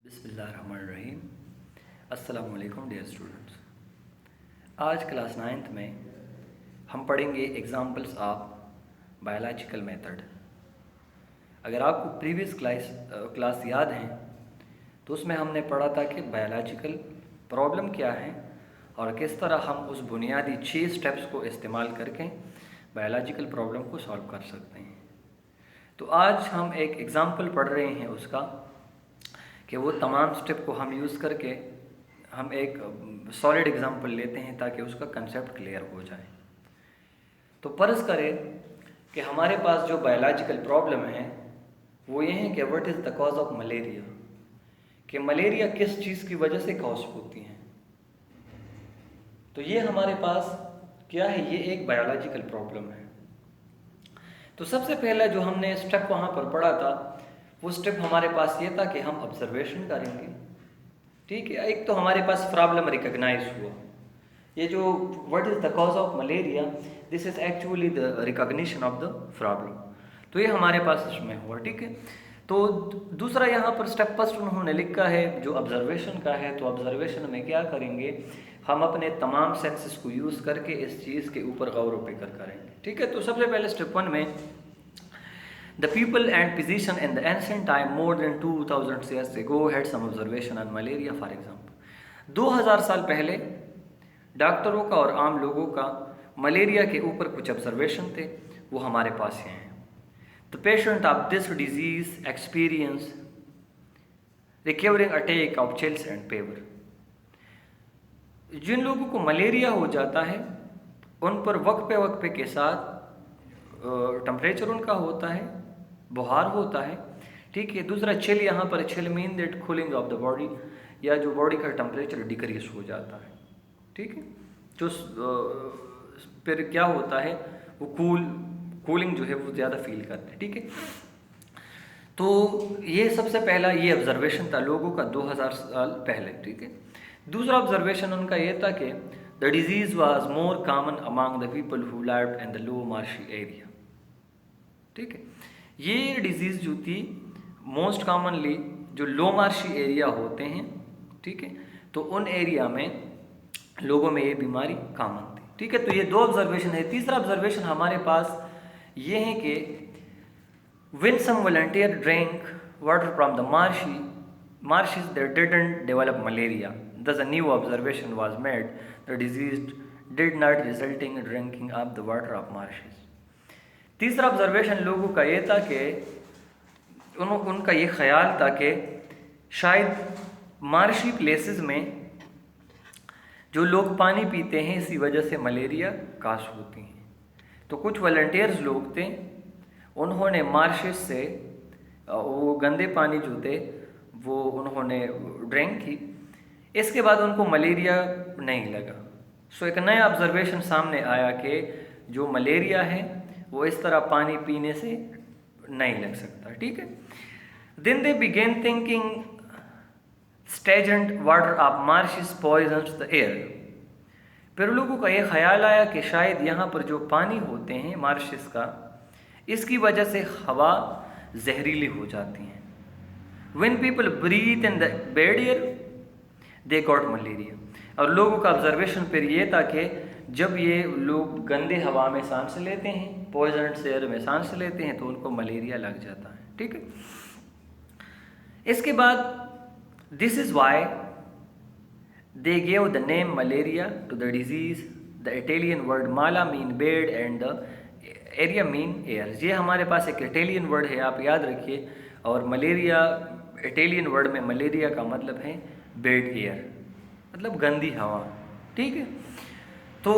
बिस्मिल्लाहिर्रहमानिर्रहीम। अस्सलाम वालेकुम डियर स्टूडेंट्स। आज क्लास 9th में हम पढ़ेंगे एग्जाम्पल्स ऑफ बायोलॉजिकल मेथड। अगर आपको प्रीवियस क्लास याद है तो उसमें हमने पढ़ा था कि बायोलॉजिकल प्रॉब्लम क्या है और किस तरह हम उस बुनियादी 6 स्टेप्स को इस्तेमाल करके बायोलॉजिकल प्रॉब्लम को सॉल्व कर सकते हैं। तो आज हम एक एग्ज़ाम्पल पढ़ रहे हैं उसका कि वो तमाम स्टेप को हम यूज़ करके हम एक सॉलिड एग्जांपल लेते हैं ताकि उसका कंसेप्ट क्लियर हो जाए। तो फर्ज करें कि हमारे पास जो बायोलॉजिकल प्रॉब्लम है वो ये है कि what is the cause of malaria, कि मलेरिया किस चीज़ की वजह से कॉज होती है। तो ये हमारे पास क्या है, ये एक बायोलॉजिकल प्रॉब्लम है। तो सबसे पहला जो हमने स्टेप वहाँ पर पढ़ा था वो स्टेप हमारे पास ये था कि हम ऑब्जर्वेशन करेंगे। ठीक है, एक तो हमारे पास प्रॉब्लम रिकॉग्नाइज हुआ। ये जो what is the cause of malaria, this is actually the recognition of the problem. तो ये हमारे पास इसमें हुआ। ठीक है, तो दूसरा यहाँ पर स्टेप फर्स्ट उन्होंने लिखा है जो ऑब्जर्वेशन का है। तो ऑब्जर्वेशन में क्या करेंगे, हम अपने तमाम सेंसेस को यूज़ करके इस चीज़ के ऊपर गौर व फिक्र करेंगे। ठीक है, तो सबसे पहले स्टेप 1 में The people and physicians in the ancient time more than 2000 years ago had some observation on malaria for example. 2000 साल पहले डॉक्टरों का और आम लोगों का मलेरिया के ऊपर कुछ ऑब्जर्वेशन थे, वो हमारे पास हैं। The patient of this disease experience recurring attack of chills and fever. जिन लोगों को मलेरिया हो जाता है उन पर वक्फे के साथ टेम्परेचर उनका होता है, बुखार होता है। ठीक है, दूसरा चिल, यहाँ पर chill mean that cooling of the body, या जो बॉडी का टेम्परेचर डिक्रीज हो जाता है। ठीक है, जो फिर क्या होता है, वो कूलिंग जो है वो ज़्यादा फील करते हैं। ठीक है, तो ये सबसे पहला ये ऑब्जर्वेशन था लोगों का 2000 साल पहले। ठीक है, दूसरा ऑब्जर्वेशन उनका ये था कि the disease was more common among the people who lived in the low marshy area. ठीक है, ये डिजीज़ जो थी मोस्ट कॉमनली जो लो मार्शी एरिया होते हैं, ठीक है, तो उन एरिया में लोगों में ये बीमारी कॉमन थी। ठीक है, तो ये दो ऑब्जर्वेशन है। तीसरा ऑब्जर्वेशन हमारे पास ये है कि when some volunteer drank water from the marshes that didn't develop malaria, thus a new observation was made: the disease did not resulting in drinking of the water of marshes. तीसरा observation लोगों का ये था कि उनका ये ख्याल था कि शायद मार्शी प्लेसेस में जो लोग पानी पीते हैं इसी वजह से मलेरिया काश होती हैं। तो कुछ वॉलंटियर्स लोग थे, उन्होंने मार्शेस से वो गंदे पानी जो थे वो उन्होंने ड्रिंक की, इसके बाद उनको मलेरिया नहीं लगा। सो एक नया ऑब्जर्वेशन सामने आया कि जो मलेरिया है वो इस तरह पानी पीने से नहीं लग सकता। ठीक है, then they began thinking stagnant water of marshes poisons the air. फिर लोगों का ये ख्याल आया कि शायद यहाँ पर जो पानी होते हैं मार्शेस का, इसकी वजह से हवा जहरीली हो जाती हैं। When people breathe in the bad air, they got malaria. और लोगों का ऑब्जर्वेशन फिर ये था कि जब ये लोग गंदे हवा में सांस लेते हैं, पॉइजनस एयर में सांस लेते हैं, तो उनको मलेरिया लग जाता है। ठीक है, इसके बाद this is why they gave the name malaria to the disease. The Italian word mala mean bad and the aria mean air. ये हमारे पास एक इटालियन वर्ड है, आप याद रखिए। और मलेरिया, इटालियन वर्ड में मलेरिया का मतलब है बेड एयर, मतलब गंदी हवा। ठीक है, तो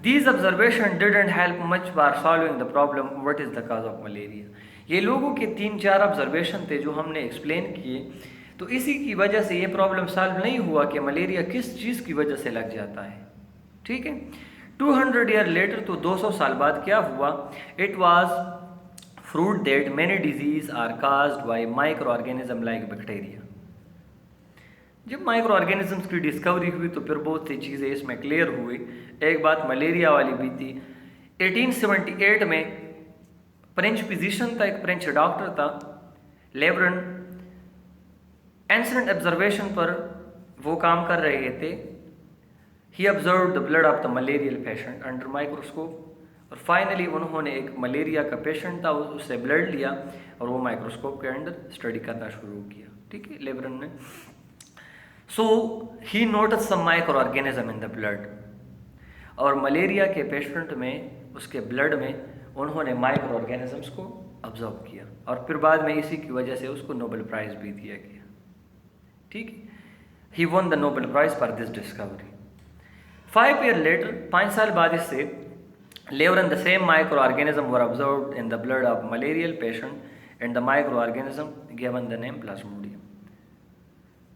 these observation didn't help much for solving the problem what is the cause of malaria. ये लोगों के 3-4 ऑब्जर्वेशन थे जो हमने एक्सप्लेन किए, तो इसी की वजह से ये प्रॉब्लम सॉल्व नहीं हुआ कि मलेरिया किस चीज़ की वजह से लग जाता है। ठीक है, 200 ईयर लेटर, तो 200 साल बाद क्या हुआ, it was proved that many disease are caused by micro organism like bacteria. जब माइक्रो ऑर्गेनिजम्स की डिस्कवरी हुई तो फिर बहुत सी चीज़ें इसमें क्लियर हुई। एक बात मलेरिया वाली भी थी। 1878 में फ्रेंच फिजिशियन था, एक फ्रेंच डॉक्टर था, लेब्रन इंसिडेंट ऑब्जर्वेशन पर वो काम कर रहे थे। He observe the blood of the malarial patient under microscope, और फाइनली उन्होंने एक मलेरिया का पेशेंट था, उससे ब्लड लिया और वो माइक्रोस्कोप के अंदर स्टडी करना शुरू किया। ठीक है, लेवरन ने। So he notice some micro organism in the blood, और मलेरिया के पेशेंट में, उसके ब्लड में उन्होंने माइक्रो ऑर्गेनिजम्स को ऑब्जर्व किया, और फिर बाद में इसी की वजह से उसको नोबेल प्राइज़ भी दिया गया। ठीक है, he won the Nobel prize for this discovery. 5 years later, 5 साल बाद इससे, Laveran the same micro organism were observed in the blood of malarial patient and the micro organism given the name plasmodium.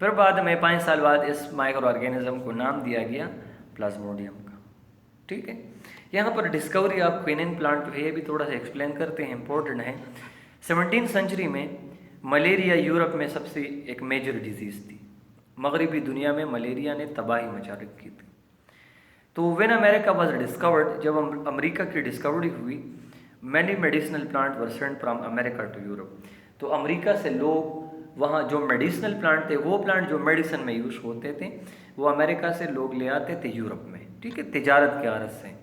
फिर बाद में 5 साल बाद इस micro organism को नाम दिया गया प्लाज्मोडियम का। ठीक है, यहाँ पर डिस्कवरी ऑफ क्विनिन प्लांट जो है ये भी थोड़ा सा एक्सप्लेन करते हैं, इंपॉर्टेंट है। 17th सेंचुरी में मलेरिया यूरोप में सबसे एक मेजर डिजीज़ थी। मगरबी दुनिया में मलेरिया ने तबाही मचा रखी थी। तो व्हेन अमेरिका वाज डिस्कवर्ड, जब अमेरिका की डिस्कवरी हुई, many medicinal plant were sent from America to Europe. तो अमेरिका से लोग वहाँ जो मेडिसिनल प्लांट थे, वो प्लांट जो मेडिसिन में यूज़ होते थे, वो अमेरिका से लोग ले आते थे यूरोप में। ठीक है, तिजारत के आरत से।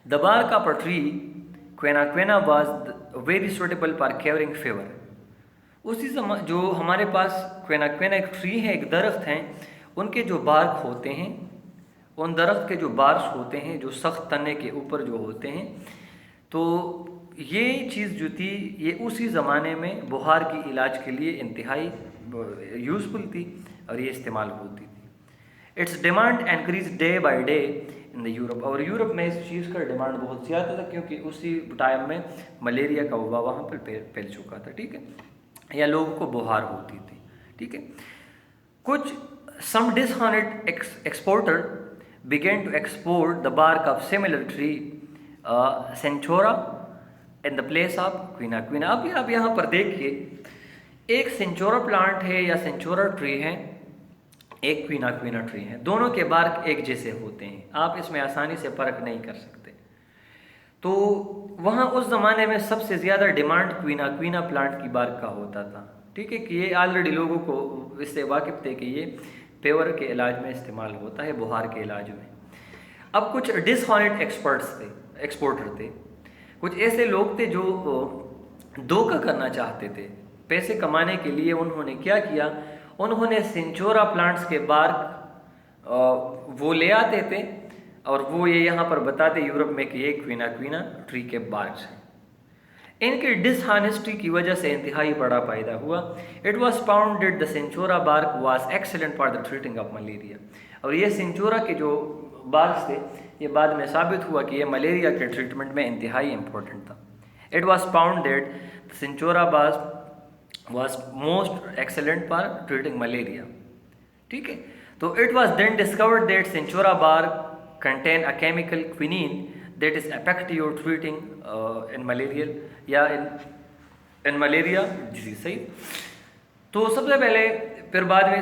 The bark of a tree quina was very suitable for curing fever. उसी समय जो हमारे पास क्वेना एक ट्री है, एक दरख्त है, उनके जो बार्क होते हैं, उन दरख्त के जो बार्स होते हैं, जो सख्त तने के ऊपर जो होते हैं, तो ये चीज़ जो थी ये उसी ज़माने में बुखार की इलाज के लिए इंतहाई यूज़फुल थी और ये इस्तेमाल होती थी। It's demand increase day by day in the Europe, और यूरोप में इस चीज़ का डिमांड बहुत ज़्यादा था, क्योंकि उसी टाइम में मलेरिया का वबा वहाँ पर फैल चुका था। ठीक है, या लोगों को बुखार होती थी। ठीक है, कुछ some dishonest exporter began to export the bark of similar tree cinchona in the place of quina. अब यहाँ पर देखिए, एक सेंचोरा प्लांट है या सेंचोरा ट्री है, एक क्विना ट्री है, दोनों के बार्क एक जैसे होते हैं, आप इसमें आसानी से फर्क नहीं कर सकते। तो वहाँ उस ज़माने में सबसे ज़्यादा डिमांड क्विना प्लांट की बार्क का होता था। ठीक है, कि ये ऑलरेडी लोगों को इससे वाकिफ थे कि ये फेवर के इलाज में इस्तेमाल होता है, बुखार के इलाज में। अब कुछ डिसऑनेस्ट एक्सपोर्टर थे, कुछ ऐसे लोग थे जो धोखा करना चाहते थे। पैसे कमाने के लिए उन्होंने क्या किया, उन्होंने सेंचोरा प्लांट्स के बार्क वो ले आते थे और वो ये यहाँ पर बताते यूरोप में कि ये क्विना ट्री के बार्क्स हैं। इनके डिसऑनेस्टी की वजह से इंतहाई बड़ा फायदा हुआ। It was found that the cinchona bark was excellent for the treating of malaria, और ये सेंचोरा के जो बार्क्स थे ये बाद में साबित हुआ कि ये मलेरिया के ट्रीटमेंट में इंतहाई इंपॉर्टेंट था। It was found that cinchona bark was most excellent for treating malaria. ठीक है, तो it was then discovered that cinchona bark contain a chemical quinine that is effective treating in malaria या in malaria disease। सही। तो सबसे पहले फिर बाद में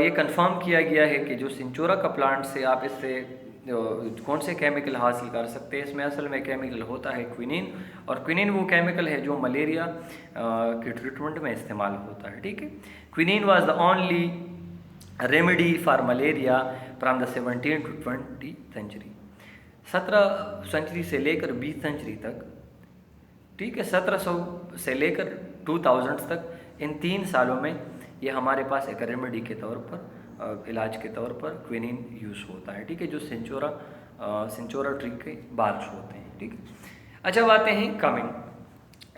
ये कंफर्म किया गया है कि जो सेंचोरा का प्लांट से आप इससे कौन से केमिकल हासिल कर सकते हैं। इसमें असल में केमिकल होता है क्विनीन, और क्विनीन वो केमिकल है जो मलेरिया के ट्रीटमेंट में इस्तेमाल होता है। ठीक है, quinine was the only remedy for malaria from the 17th to 20th century. 17 century से लेकर 20 सेंचुरी तक। ठीक है, 1700 से लेकर 2000 तक, इन 3 सालों में ये हमारे पास एक रेमेडी के तौर पर, इलाज के तौर पर क्विनीन यूज़ होता है। ठीक है, जो सेंचोरा ट्री के बार्क्स होते हैं। ठीक है, अच्छा बातें हैं कमिंग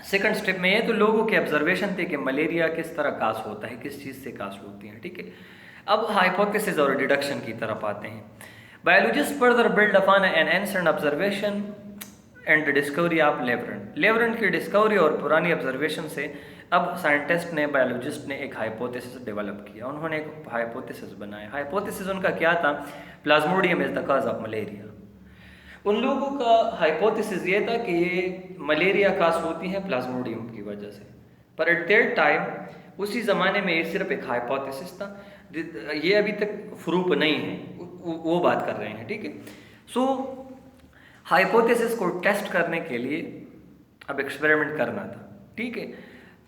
सेकंड स्टेप में। ये तो लोगों के ऑब्जर्वेशन थे कि मलेरिया किस तरह कास होता है, किस चीज़ से कास होती है। ठीक है, अब हाइपोथेसिस और डिडक्शन की तरफ आते हैं। Biologists further build upon an ancient observation and the discovery of Leveran। लेवरन की डिस्कवरी और पुरानी ऑब्जर्वेशन से अब साइंटिस्ट ने, बायोलॉजिस्ट ने एक हाइपोथेसिस डेवलप किया। उन्होंने एक हाइपोथेसिस बनाया। हाइपोथेसिस उनका क्या था, Plasmodium is the cause of malaria. उन लोगों का हाइपोथेसिस ये था कि ये मलेरिया कास होती है प्लाज्मोडियम की वजह से, पर एट दैट टाइम उसी ज़माने में ये सिर्फ एक हाइपोथेसिस था, ये अभी तक प्रूफ नहीं है, वो बात कर रहे हैं। ठीक है, सो हाइपोथेसिस को टेस्ट करने के लिए अब एक्सपेरिमेंट करना था। ठीक है,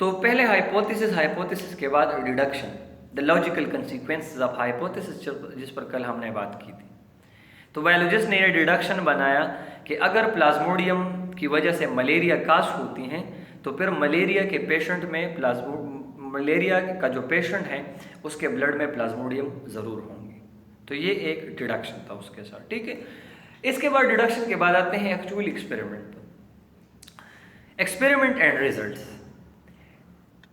तो पहले हाइपोथेसिस के बाद deduction, the logical consequences of hypothesis, जिस पर कल हमने बात की थी। तो बायोलॉजिस्ट ने यह डिडक्शन बनाया कि अगर प्लाज्मोडियम की वजह से मलेरिया कास्ट होती हैं तो फिर मलेरिया के पेशेंट में मलेरिया का जो पेशेंट है उसके ब्लड में प्लाज्मोडियम ज़रूर होंगे। तो ये एक डिडक्शन था उसके साथ, ठीक है। इसके बाद डिडक्शन के बाद आते हैं एक्चुअल एक्सपेरिमेंट पर। Experiment and results.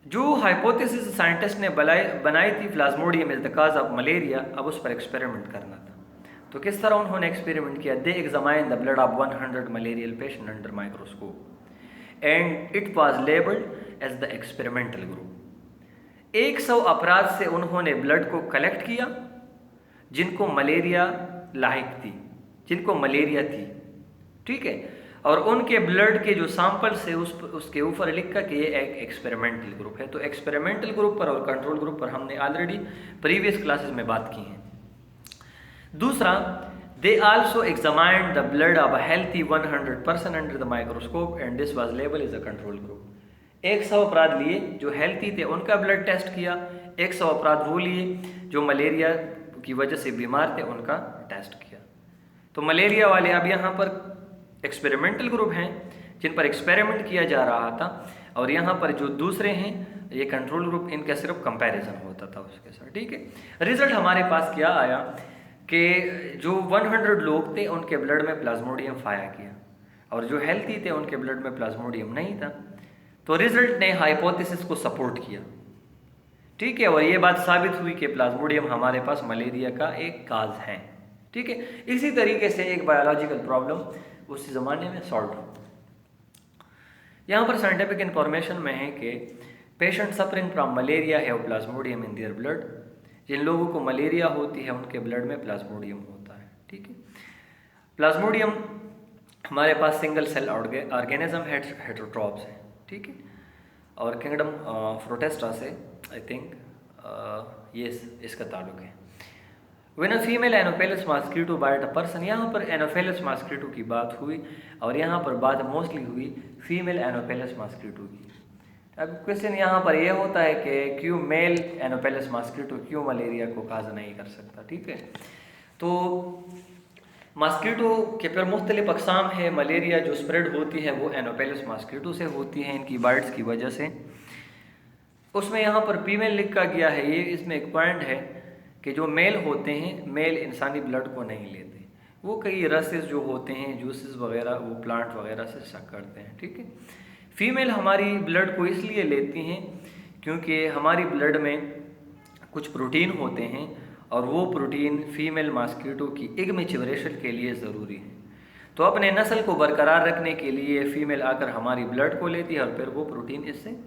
जो हाइपोथेसिस साइंटिस्ट ने बनाई थी Plasmodium is the cause of malaria, अब उस पर एक्सपेरिमेंट करना था। तो किस तरह उन्होंने एक्सपेरिमेंट किया? They examine the blood of 100 malarial patient under microscope and it was labelled as the experimental group. 100 अपराध से उन्होंने ब्लड को कलेक्ट किया जिनको मलेरिया लायक थी, जिनको मलेरिया थी, ठीक है, और उनके ब्लड के जो सैंपल्स है उसके ऊपर लिखा कि ये एक एक्सपेरिमेंटल ग्रुप है। तो एक्सपेरिमेंटल ग्रुप पर और कंट्रोल ग्रुप पर हमने ऑलरेडी प्रीवियस क्लासेस में बात की है। दूसरा, they also examined the blood of a healthy 100% under the microscope and this was label is a control group. 100 अपराध लिए जो हेल्थी थे उनका ब्लड टेस्ट किया, 100 अपराध वो लिए जो मलेरिया की वजह से बीमार थे उनका टेस्ट किया। तो मलेरिया वाले अब यहाँ पर एक्सपेरिमेंटल ग्रुप हैं जिन पर एक्सपेरिमेंट किया जा रहा था, और यहाँ पर जो दूसरे हैं ये कंट्रोल ग्रुप, इनका सिर्फ कंपैरिजन होता था उसके साथ, ठीक है। रिजल्ट हमारे पास क्या आया कि जो 100 लोग थे उनके ब्लड में प्लाज्मोडियम पाया गया और जो हेल्थी थे उनके ब्लड में प्लाज्मोडियम नहीं था। तो रिजल्ट ने हाइपोथेसिस को सपोर्ट किया, ठीक है, और ये बात साबित हुई कि प्लाज्मोडियम हमारे पास मलेरिया का एक काज है, ठीक है। इसी तरीके से एक बायोलॉजिकल प्रॉब्लम उस ज़माने में सॉल्व हो। यहाँ पर साइंटिफिक इंफॉर्मेशन में है कि patient suffering from malaria have plasmodium in their blood. जिन लोगों को मलेरिया होती है उनके ब्लड में प्लाज्मोडियम होता है, ठीक है। प्लाज्मोडियम हमारे पास सिंगल सेल ऑर्गेनिज्म हेटेरोट्रॉप्स है, ठीक है, और किंगडम प्रोटेस्टा से आई थिंक ये इसका ताल्लुक है। When a female Anopheles mosquito bite a person, यहाँ पर Anopheles mosquito की बात हुई और यहाँ पर बात मोस्टली हुई फीमेल Anopheles mosquito की। अब क्वेश्चन यहाँ पर यह होता है कि क्यों मेल Anopheles mosquito क्यों मलेरिया को काज नहीं कर सकता, ठीक है। तो मॉस्किटो के फिर मुख्तलिफ अक़साम है। मलेरिया जो स्प्रेड होती है वो Anopheles mosquito से होती है, इनकी बाइट्स की वजह से। उसमें यहाँ पर फीमेल लिखा गया है, ये इसमें एक पॉइंट है कि जो मेल होते हैं, मेल इंसानी ब्लड को नहीं लेते, वो कई रसेस जो होते हैं, जूसेस वगैरह, वो प्लांट वगैरह से शक करते हैं, ठीक है। फीमेल हमारी ब्लड को इसलिए लेती हैं क्योंकि हमारी ब्लड में कुछ प्रोटीन होते हैं और वो प्रोटीन फीमेल मॉस्किटो की एग मैच्योरेशन के लिए ज़रूरी है। तो अपने नस्ल को बरकरार रखने के लिए फीमेल आकर हमारी ब्लड को लेती है और फिर वो प्रोटीन इससे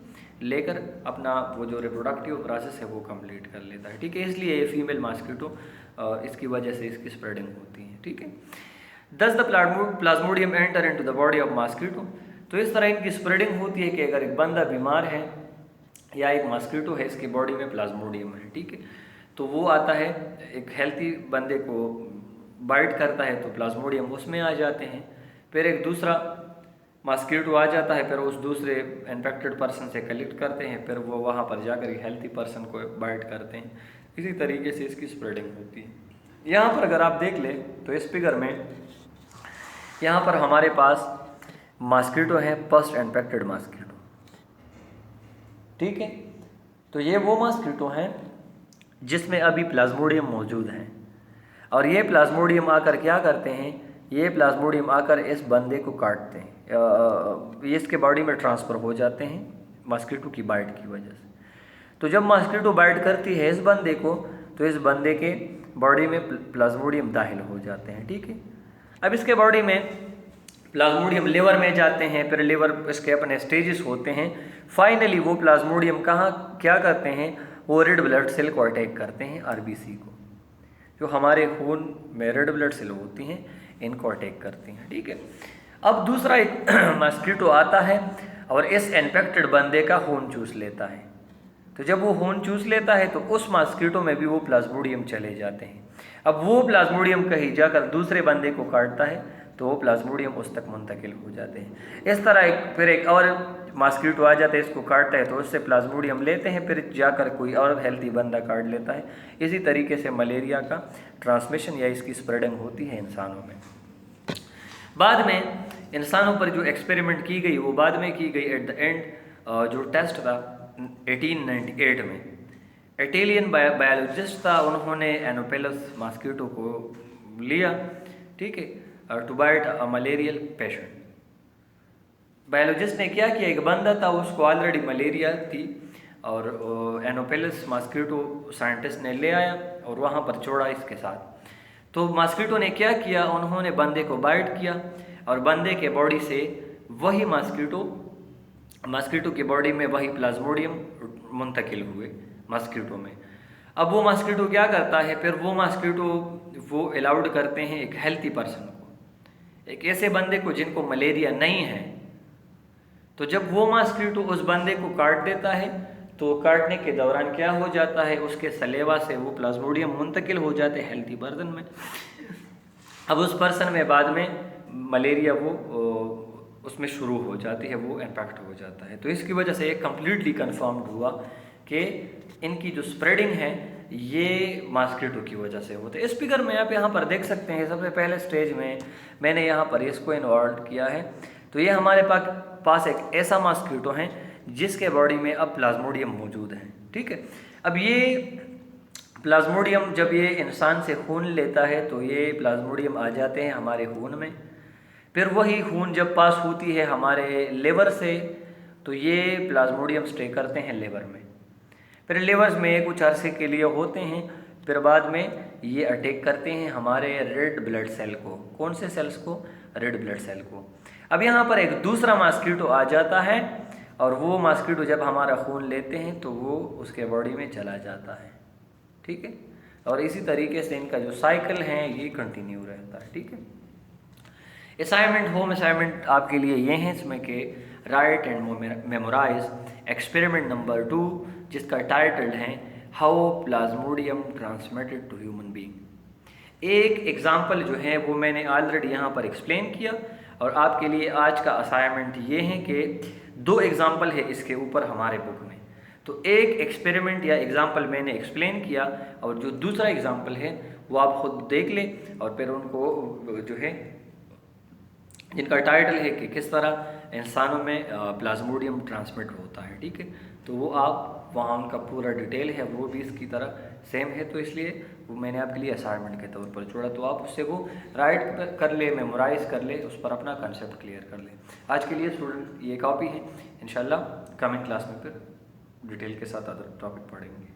लेकर अपना वो जो रिप्रोडक्टिव प्रोसेस है वो कंप्लीट कर लेता है, ठीक है। इसलिए ये फीमेल मॉस्किटो इसकी वजह से इसकी स्प्रेडिंग होती है, ठीक है। दस the Plasmodium enter into the body of mosquito. तो इस तरह इनकी स्प्रेडिंग होती है कि अगर एक बंदा बीमार है या एक मॉस्किटो है, इसकी बॉडी में प्लाज्मोडियम है, ठीक है, तो वो आता है एक हेल्थी बंदे को बाइट करता है तो प्लाज्मोडियम उसमें आ जाते हैं, फिर एक दूसरा मॉस्किटो आ जाता है, फिर उस दूसरे इन्फेक्टेड पर्सन से कलेक्ट करते हैं, फिर वो वहाँ पर जाकर हेल्थी पर्सन को बाइट करते हैं। इसी तरीके से इसकी स्प्रेडिंग होती है। यहाँ पर अगर आप देख लें तो इस फिगर में यहाँ पर हमारे पास मॉस्किटो है, फर्स्ट इन्फेक्टेड मॉस्किटो, ठीक है। तो ये वो मॉस्किटो हैं जिसमें अभी प्लाज्मोडियम मौजूद है और ये प्लाज्मोडियम आकर क्या करते हैं, ये प्लाज्मोडियम आकर इस बंदे को काटते हैं, ये इसके बॉडी में ट्रांसफ़र हो जाते हैं मॉस्किटो की बाइट की वजह से। तो जब मॉस्किटो बाइट करती है इस बंदे को तो इस बंदे के बॉडी में प्लाज्मोडियम दाखिल हो जाते हैं, ठीक है। अब इसके बॉडी में प्लाज्मोडियम लिवर में जाते हैं, फिर लिवर इसके अपने स्टेजेस होते हैं। फाइनली वो प्लाज्मोडियम कहाँ क्या करते हैं, वो रेड ब्लड सेल को अटैक करते हैं, आरबीसी को, जो हमारे खून में रेड ब्लड सेल होती हैं इनको अटैक करती हैं, ठीक है। अब दूसरा एक मॉस्किटो आता है और इस इन्फेक्टेड बंदे का खून चूस लेता है। तो जब वो खून चूस लेता है तो उस मॉस्किटो में भी वो प्लाज्मोडियम चले जाते हैं। अब वो प्लाज्मोडियम कहीं जाकर दूसरे बंदे को काटता है तो वो प्लाज्मोडियम उस तक मुंतकिल हो जाते हैं। इस तरह फिर एक और मॉस्किटो आ जाता है, इसको काटता है तो उससे प्लाज्मोडियम लेते हैं, फिर जाकर कोई और हेल्थी बंदा काट लेता है। इसी तरीके से मलेरिया का ट्रांसमिशन या इसकी स्प्रेडिंग होती है इंसानों में। बाद में इंसानों पर जो एक्सपेरिमेंट की गई वो बाद में की गई एट द एंड। जो टेस्ट था 1898 में, इटालियन बायोलॉजिस्ट था, उन्होंने एनोफिलस मॉस्किटो को लिया, ठीक है, to bite a malarial patient. Biologist ने क्या किया, एक बंदा था उसको ऑलरेडी मलेरिया थी और एनोफिलस मॉस्किटो साइंटिस्ट ने ले आया और वहाँ पर छोड़ा इसके साथ। तो मॉस्किटो ने क्या किया, उन्होंने बंदे को बाइट किया और बंदे के बॉडी से वही मॉस्किटो की बॉडी में वही प्लाज्मोडियम मुंतकिल हुए मॉस्किटो में। अब वो मॉस्किटो क्या करता है, फिर वो मॉस्किटो वो अलाउड करते हैं एक हेल्थी पर्सन को, एक ऐसे बंदे को जिनको मलेरिया नहीं है। तो जब वो मॉस्किटो उस बंदे को काट देता है तो काटने के दौरान क्या हो जाता है, उसके सलेवा से वो प्लाज्मोडियम मुंतकिल हो जाते हैं हेल्थी पर्सन में। अब उस पर्सन में बाद में मलेरिया वो उसमें शुरू हो जाती है, वो इन्फेक्ट हो जाता है। तो इसकी वजह से एक कम्प्लीटली कन्फर्म्ड हुआ कि इनकी जो स्प्रेडिंग है ये मॉस्किटो की वजह से होता है। इस फिगर में आप यहाँ पर देख सकते हैं, सबसे पहले स्टेज में मैंने यहाँ पर इसको इन्वॉल्व किया है। तो ये हमारे पास एक ऐसा मॉस्किटो है जिसके बॉडी में अब प्लाज्मोडियम मौजूद है, ठीक है। अब ये प्लाज्मोडियम जब ये इंसान से खून लेता है तो ये प्लाज्मोडियम आ जाते हैं हमारे खून में। फिर वही खून जब पास होती है हमारे लिवर से तो ये प्लाज्मोडियम स्टे करते हैं लिवर में। फिर लिवर्स में कुछ अरसे के लिए होते हैं, फिर बाद में ये अटैक करते हैं हमारे रेड ब्लड सेल को। कौन से सेल्स को? रेड ब्लड सेल को। अब यहाँ पर एक दूसरा मॉस्किटो आ जाता है और वो मॉस्किटो जब हमारा खून लेते हैं तो वो उसके बॉडी में चला जाता है, ठीक है। और इसी तरीके से इनका जो साइकिल है ये कंटिन्यू रहता है, ठीक है। असाइनमेंट, होम असाइनमेंट आपके लिए ये हैं इसमें कि write and memorise experiment number 2 जिसका टाइटल है how plasmodium transmitted to human being. एक एग्जाम्पल जो है वो मैंने ऑलरेडी यहाँ पर एक्सप्लेन किया और आपके लिए आज का असाइनमेंट ये है कि 2 एग्जाम्पल है इसके ऊपर हमारे बुक में। तो एक एक्सपेरिमेंट या एग्जाम्पल मैंने एक्सप्लेन किया और जो दूसरा एग्जाम्पल है वो आप खुद देख लें और फिर उनको जो है जिनका टाइटल है कि किस तरह इंसानों में प्लाज्मोडियम ट्रांसमिट होता है, ठीक है। तो वो आप वहाँ उनका पूरा डिटेल है वो भी इसकी तरह सेम है, तो इसलिए वो मैंने आपके लिए असाइनमेंट के तौर पर छोड़ा। तो आप उससे वो राइट कर ले, मेमोराइज़ कर ले, उस पर अपना कंसेप्ट क्लियर कर ले। आज के लिए स्टूडेंट ये कॉपी है, इंशाल्लाह कमिंग क्लास में फिर डिटेल के साथ अदर टॉपिक पढ़ेंगे।